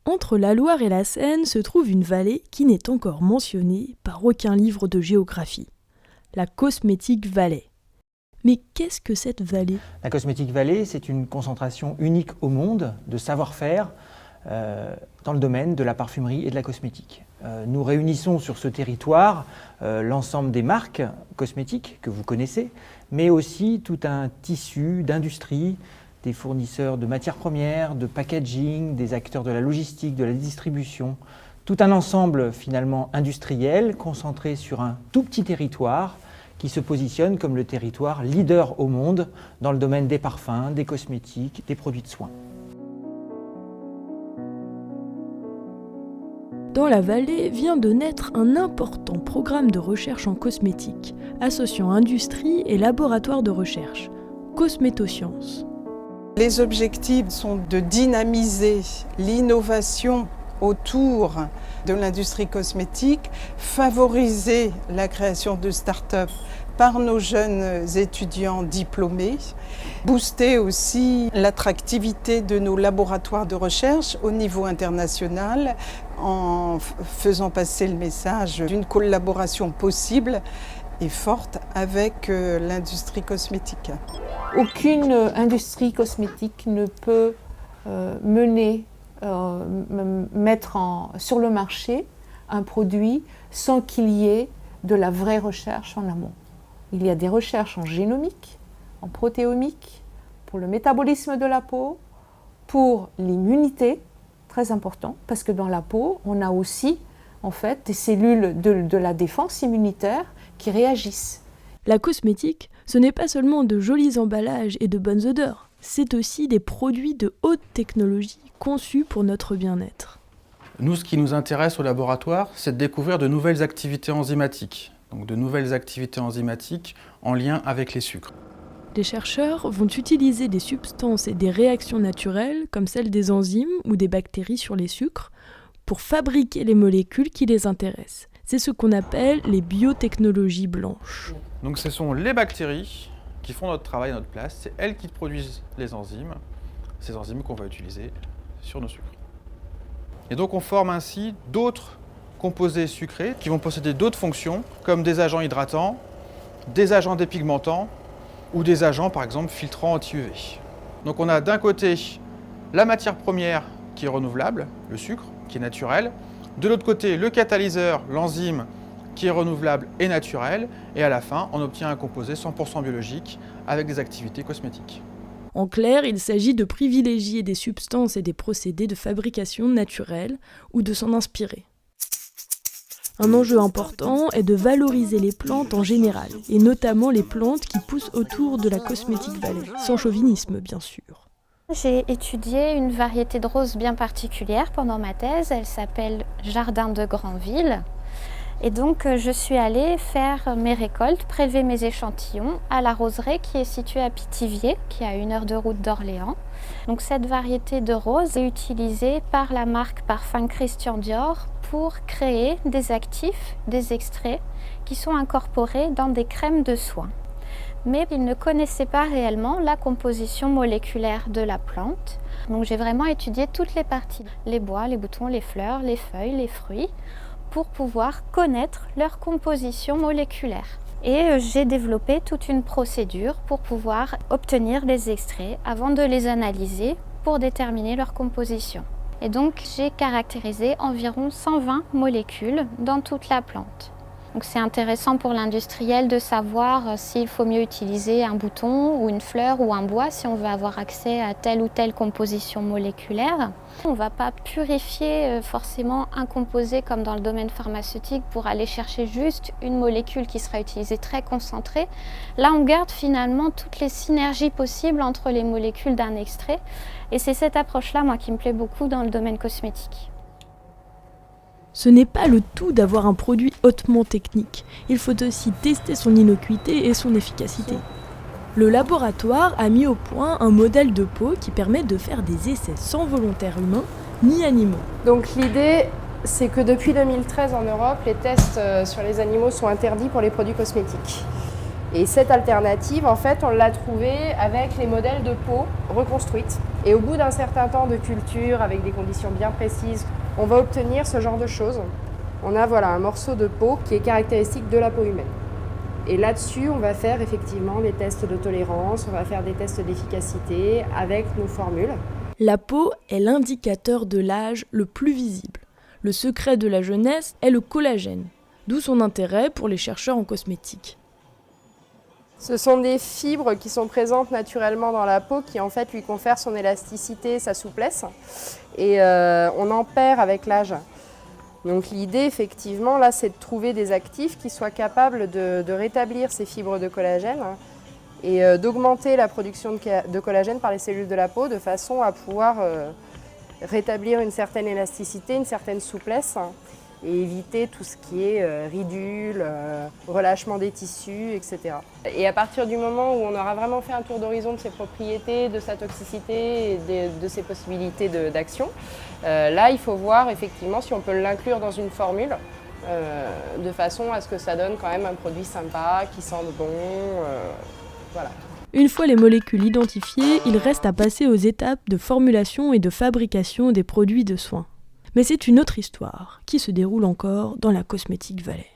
Entre la Loire et la Seine se trouve une vallée qui n'est encore mentionnée par aucun livre de géographie, la Cosmétique Valley. Mais qu'est-ce que cette vallée ? La Cosmétique Valley, c'est une concentration unique au monde de savoir-faire dans le domaine de la parfumerie et de la cosmétique. Nous réunissons sur ce territoire l'ensemble des marques cosmétiques que vous connaissez, mais aussi tout un tissu d'industrie, des fournisseurs de matières premières, de packaging, des acteurs de la logistique, de la distribution, tout un ensemble finalement industriel concentré sur un tout petit territoire qui se positionne comme le territoire leader au monde dans le domaine des parfums, des cosmétiques, des produits de soins. Dans la vallée vient de naître un important programme de recherche en cosmétique, associant industrie et laboratoire de recherche, Cosmétosciences. Les objectifs sont de dynamiser l'innovation autour de l'industrie cosmétique, favoriser la création de start-up par nos jeunes étudiants diplômés, booster aussi l'attractivité de nos laboratoires de recherche au niveau international en faisant passer le message d'une collaboration possible et forte avec l'industrie cosmétique. Aucune industrie cosmétique ne peut mettre sur le marché un produit sans qu'il y ait de la vraie recherche en amont. Il y a des recherches en génomique, en protéomique, pour le métabolisme de la peau, pour l'immunité, très important, parce que dans la peau, on a aussi en fait des cellules de la défense immunitaire qui réagissent. La cosmétique, ce n'est pas seulement de jolis emballages et de bonnes odeurs, c'est aussi des produits de haute technologie conçus pour notre bien-être. Nous, ce qui nous intéresse au laboratoire, c'est de découvrir de nouvelles activités enzymatiques. Donc de nouvelles activités enzymatiques en lien avec les sucres. Les chercheurs vont utiliser des substances et des réactions naturelles, comme celles des enzymes ou des bactéries sur les sucres, pour fabriquer les molécules qui les intéressent. C'est ce qu'on appelle les biotechnologies blanches. Donc ce sont les bactéries qui font notre travail à notre place, c'est elles qui produisent les enzymes, ces enzymes qu'on va utiliser sur nos sucres. Et donc on forme ainsi d'autres composés sucrés qui vont posséder d'autres fonctions, comme des agents hydratants, des agents dépigmentants ou des agents par exemple filtrants anti-UV. Donc on a d'un côté la matière première qui est renouvelable, le sucre, qui est naturel, de l'autre côté le catalyseur, l'enzyme, qui est renouvelable et naturel, et à la fin on obtient un composé 100% biologique avec des activités cosmétiques. En clair, il s'agit de privilégier des substances et des procédés de fabrication naturels ou de s'en inspirer. Un enjeu important est de valoriser les plantes en général, et notamment les plantes qui poussent autour de la Cosmétique Valley, sans chauvinisme bien sûr. J'ai étudié une variété de roses bien particulière pendant ma thèse, elle s'appelle Jardin de Granville. Et donc je suis allée faire mes récoltes, prélever mes échantillons à la roseraie qui est située à Pithiviers, qui est à 1 heure de route d'Orléans. Donc cette variété de roses est utilisée par la marque Parfum Christian Dior pour créer des actifs, des extraits qui sont incorporés dans des crèmes de soins. Mais ils ne connaissaient pas réellement la composition moléculaire de la plante. Donc j'ai vraiment étudié toutes les parties, les bois, les boutons, les fleurs, les feuilles, les fruits, pour pouvoir connaître leur composition moléculaire. Et j'ai développé toute une procédure pour pouvoir obtenir les extraits avant de les analyser pour déterminer leur composition. Et donc j'ai caractérisé environ 120 molécules dans toute la plante. Donc c'est intéressant pour l'industriel de savoir s'il faut mieux utiliser un bouton ou une fleur ou un bois si on veut avoir accès à telle ou telle composition moléculaire. On ne va pas purifier forcément un composé comme dans le domaine pharmaceutique pour aller chercher juste une molécule qui sera utilisée très concentrée. Là, on garde finalement toutes les synergies possibles entre les molécules d'un extrait. Et c'est cette approche-là, moi, qui me plaît beaucoup dans le domaine cosmétique. Ce n'est pas le tout d'avoir un produit hautement technique. Il faut aussi tester son innocuité et son efficacité. Le laboratoire a mis au point un modèle de peau qui permet de faire des essais sans volontaires humains ni animaux. Donc l'idée, c'est que depuis 2013 en Europe, les tests sur les animaux sont interdits pour les produits cosmétiques. Et cette alternative, en fait, on l'a trouvée avec les modèles de peau reconstruites. Et au bout d'un certain temps de culture, avec des conditions bien précises, on va obtenir ce genre de choses. On a un morceau de peau qui est caractéristique de la peau humaine. Et là-dessus, on va faire effectivement des tests de tolérance, on va faire des tests d'efficacité avec nos formules. La peau est l'indicateur de l'âge le plus visible. Le secret de la jeunesse est le collagène, d'où son intérêt pour les chercheurs en cosmétique. Ce sont des fibres qui sont présentes naturellement dans la peau qui en fait lui confèrent son élasticité, sa souplesse et on en perd avec l'âge. Donc l'idée effectivement là c'est de trouver des actifs qui soient capables de rétablir ces fibres de collagène et d'augmenter la production de collagène par les cellules de la peau de façon à pouvoir rétablir une certaine élasticité, une certaine souplesse et éviter tout ce qui est ridules, relâchement des tissus, etc. Et à partir du moment où on aura vraiment fait un tour d'horizon de ses propriétés, de sa toxicité et de ses possibilités d'action, là il faut voir effectivement si on peut l'inclure dans une formule de façon à ce que ça donne quand même un produit sympa, qui sente bon, voilà. Une fois les molécules identifiées, il reste à passer aux étapes de formulation et de fabrication des produits de soins. Mais c'est une autre histoire qui se déroule encore dans la Cosmetic Valley.